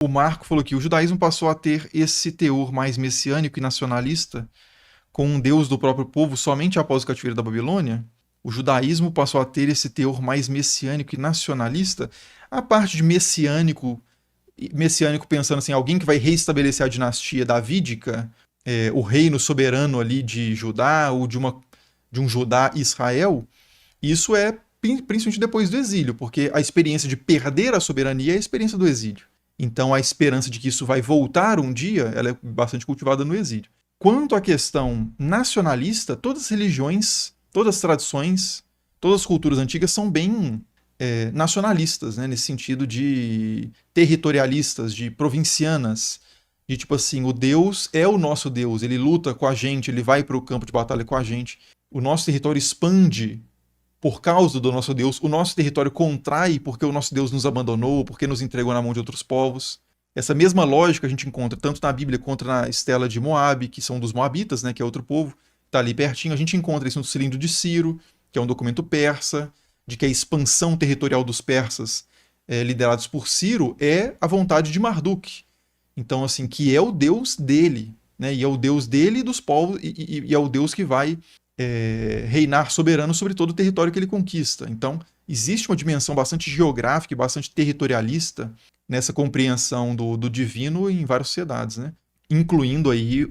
O Marco falou que o judaísmo passou a ter esse teor mais messiânico e nacionalista, com um Deus do próprio povo somente após o cativeiro da Babilônia. O judaísmo passou a ter esse teor mais messiânico e nacionalista. A parte de messiânico pensando assim, alguém que vai reestabelecer a dinastia davídica, o reino soberano ali de Judá, ou de um Judá-Israel, isso é principalmente depois do exílio, porque a experiência de perder a soberania é a experiência do exílio. Então a esperança de que isso vai voltar um dia, ela é bastante cultivada no exílio. Quanto à questão nacionalista, todas as religiões, todas as tradições, todas as culturas antigas são bem nacionalistas, né? Nesse sentido de territorialistas, de provincianas, de tipo assim, o Deus é o nosso Deus, ele luta com a gente, ele vai para o campo de batalha com a gente. O nosso território expande por causa do nosso Deus, o nosso território contrai porque o nosso Deus nos abandonou, porque nos entregou na mão de outros povos. Essa mesma lógica a gente encontra tanto na Bíblia quanto na estela de Moabe, que são dos Moabitas, né, que é outro povo, está ali pertinho. A gente encontra isso no Cilindro de Ciro, que é um documento persa, de que a expansão territorial dos persas, liderados por Ciro, é a vontade de Marduk. Então, assim, que é o Deus dele, né, e é o Deus dele e dos povos, e é o Deus que vai reinar soberano sobre todo o território que ele conquista. Então, existe uma dimensão bastante geográfica e bastante territorialista nessa compreensão do divino em várias sociedades, né? Incluindo aí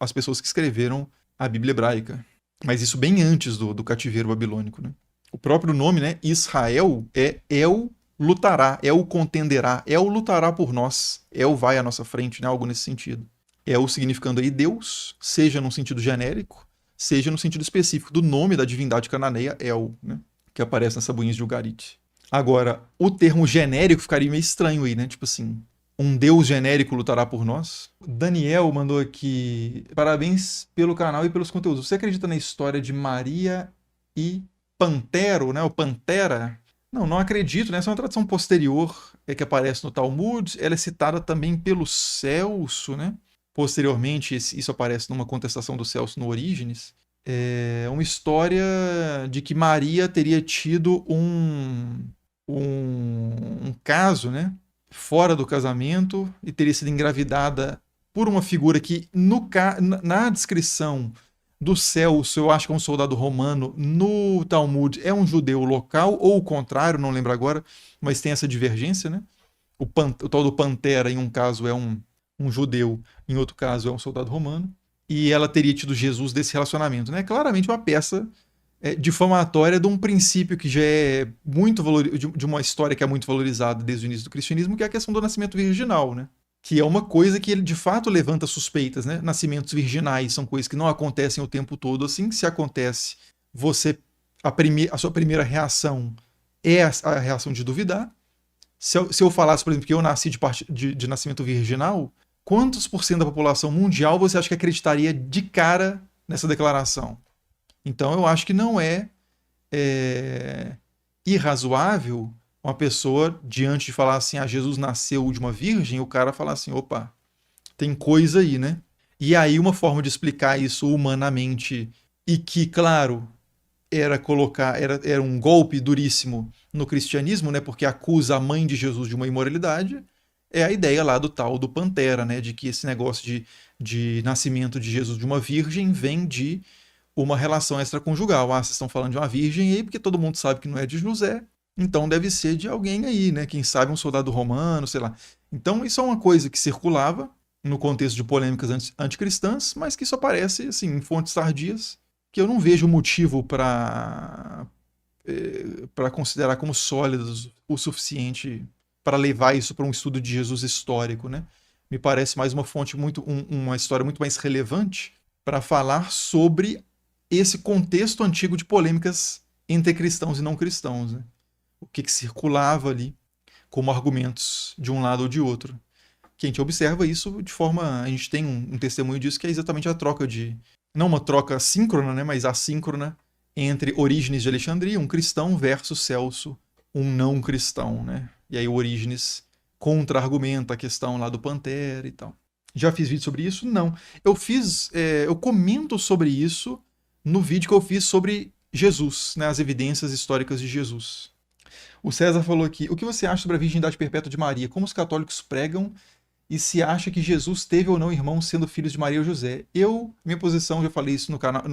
as pessoas que escreveram a Bíblia hebraica. Mas isso bem antes do cativeiro babilônico, né? O próprio nome, né, Israel, é El lutará, El contenderá, El lutará por nós, El vai à nossa frente, né? Algo nesse sentido. El significando aí Deus, seja no sentido genérico, seja no sentido específico do nome da divindade cananeia, El, né? Que aparece nas tabuinhas de Ugarit. Agora, o termo genérico ficaria meio estranho aí, né? Tipo assim, um Deus genérico lutará por nós. Daniel mandou aqui, parabéns pelo canal e pelos conteúdos. Você acredita na história de Maria e Pantero, né? O Pantera? Não, não acredito, né? Essa é uma tradição posterior que aparece no Talmud. Ela é citada também pelo Celso, né? Posteriormente, isso aparece numa contestação do Celso no Orígenes. É uma história de que Maria teria tido um caso, né, fora do casamento e teria sido engravidada por uma figura que, na descrição do Celso, eu acho que é um soldado romano, no Talmud é um judeu local, ou o contrário, não lembro agora, mas tem essa divergência, né? O tal do Pantera, em um caso, é um judeu, em outro caso, é um soldado romano. E ela teria tido Jesus desse relacionamento, né? Claramente uma peça difamatória de um princípio que já é muito de uma história que é muito valorizada desde o início do cristianismo, que é a questão do nascimento virginal, né? Que é uma coisa que ele de fato levanta suspeitas, né? Nascimentos virginais são coisas que não acontecem o tempo todo assim. Se acontece, a sua primeira reação é a reação de duvidar. Se eu falasse, por exemplo, que eu nasci de nascimento virginal, quantos por cento da população mundial você acha que acreditaria de cara nessa declaração? Então eu acho que não é irrazoável uma pessoa, diante de falar assim, Jesus nasceu de uma virgem, o cara falar assim, opa, tem coisa aí, né? E aí uma forma de explicar isso humanamente, e que, claro, era um golpe duríssimo no cristianismo, né? Porque acusa a mãe de Jesus de uma imoralidade, é a ideia lá do tal do Pantera, né? De que esse negócio de nascimento de Jesus de uma virgem vem de uma relação extraconjugal. Ah, vocês estão falando de uma virgem aí, porque todo mundo sabe que não é de José, então deve ser de alguém aí, né? Quem sabe um soldado romano, sei lá. Então isso é uma coisa que circulava no contexto de polêmicas anticristãs, mas que isso aparece assim, em fontes tardias, que eu não vejo motivo para considerar como sólidos o suficiente para levar isso para um estudo de Jesus histórico, né? Me parece mais uma fonte uma história muito mais relevante para falar sobre esse contexto antigo de polêmicas entre cristãos e não cristãos, né? O que circulava ali como argumentos de um lado ou de outro. Que a gente observa isso de forma... A gente tem um testemunho disso, que é exatamente a troca não uma troca síncrona, né, mas assíncrona, entre Orígenes de Alexandria, um cristão, versus Celso, um não cristão, né? E aí o Orígenes contra-argumenta a questão lá do Pantera e tal. Já fiz vídeo sobre isso? Não. Eu comento sobre isso no vídeo que eu fiz sobre Jesus, né, as evidências históricas de Jesus. O César falou aqui: o que você acha sobre a virgindade perpétua de Maria? Como os católicos pregam e se acha que Jesus teve ou não irmãos sendo filhos de Maria ou José? Minha posição, já falei isso no canal,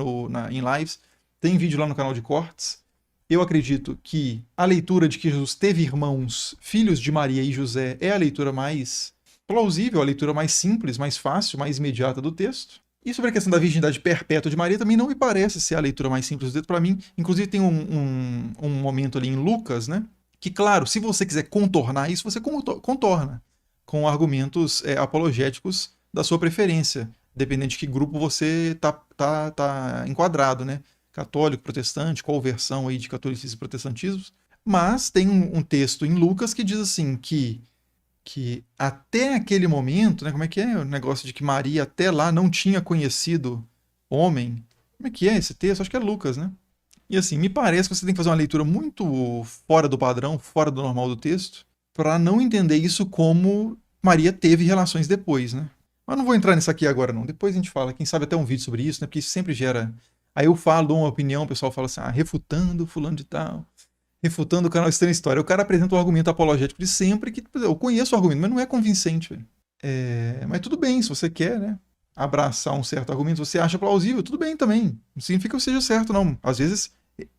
em lives, tem vídeo lá no canal de cortes. Eu acredito que a leitura de que Jesus teve irmãos, filhos de Maria e José, é a leitura mais plausível, a leitura mais simples, mais fácil, mais imediata do texto. E sobre a questão da virgindade perpétua de Maria, também não me parece ser a leitura mais simples do texto. Para mim, inclusive, tem um momento ali em Lucas, né? Que, claro, se você quiser contornar isso, você contorna com argumentos apologéticos da sua preferência, dependendo de que grupo você tá enquadrado, né? Católico, protestante, qual versão aí de catolicismo e protestantismo. Mas tem um texto em Lucas que diz assim que até aquele momento, né, como é que é o negócio de que Maria até lá não tinha conhecido homem? Como é que é esse texto? Acho que é Lucas, né? E assim, me parece que você tem que fazer uma leitura muito fora do padrão, fora do normal do texto, para não entender isso como Maria teve relações depois, né? Mas não vou entrar nisso aqui agora, não. Depois a gente fala, quem sabe até um vídeo sobre isso, né? Porque isso sempre gera. Aí eu falo, dou uma opinião, o pessoal fala assim, refutando fulano de tal, refutando o canal Estranha História. O cara apresenta um argumento apologético de sempre que eu conheço o argumento, mas não é convincente, velho. Mas tudo bem, se você quer, né? Abraçar um certo argumento, você acha plausível, tudo bem também. Não significa que seja certo, não. Às vezes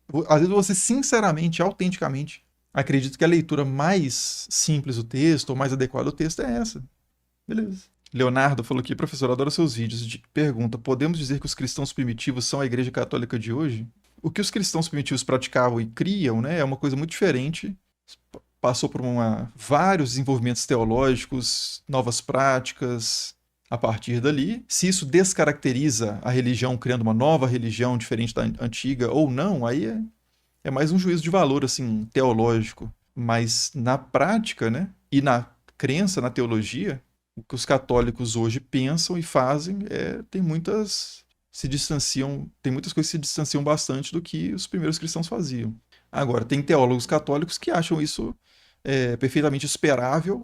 você sinceramente, autenticamente, acredita que a leitura mais simples do texto, ou mais adequada do texto é essa. Beleza. Leonardo falou aqui, professor, adoro seus vídeos. Pergunta, podemos dizer que os cristãos primitivos são a igreja católica de hoje? O que os cristãos primitivos praticavam e criam, né, é uma coisa muito diferente. Passou por vários desenvolvimentos teológicos, novas práticas a partir dali. Se isso descaracteriza a religião, criando uma nova religião diferente da antiga ou não, aí é mais um juízo de valor assim teológico. Mas na prática, né, e na crença, na teologia, o que os católicos hoje pensam e fazem tem muitas coisas que se distanciam bastante do que os primeiros cristãos faziam. Agora, tem teólogos católicos que acham isso perfeitamente esperado,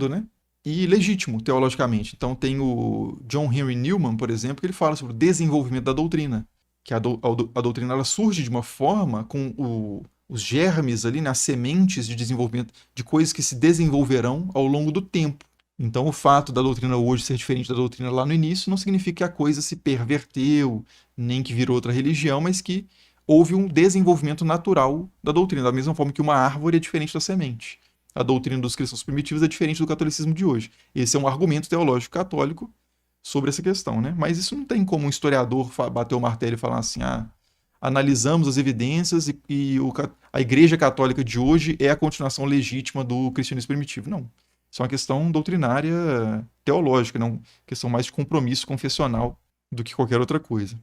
né? E legítimo, teologicamente. Então tem o John Henry Newman, por exemplo, que ele fala sobre o desenvolvimento da doutrina. Que a doutrina ela surge de uma forma com os germes ali, né, as sementes de desenvolvimento de coisas que se desenvolverão ao longo do tempo. Então o fato da doutrina hoje ser diferente da doutrina lá no início não significa que a coisa se perverteu, nem que virou outra religião, mas que houve um desenvolvimento natural da doutrina, da mesma forma que uma árvore é diferente da semente. A doutrina dos cristãos primitivos é diferente do catolicismo de hoje. Esse é um argumento teológico católico sobre essa questão, né? Mas isso não tem como um historiador bater o martelo e falar assim, analisamos as evidências a Igreja Católica de hoje é a continuação legítima do cristianismo primitivo. Não. Isso é uma questão doutrinária teológica, não questão mais de compromisso confessional do que qualquer outra coisa.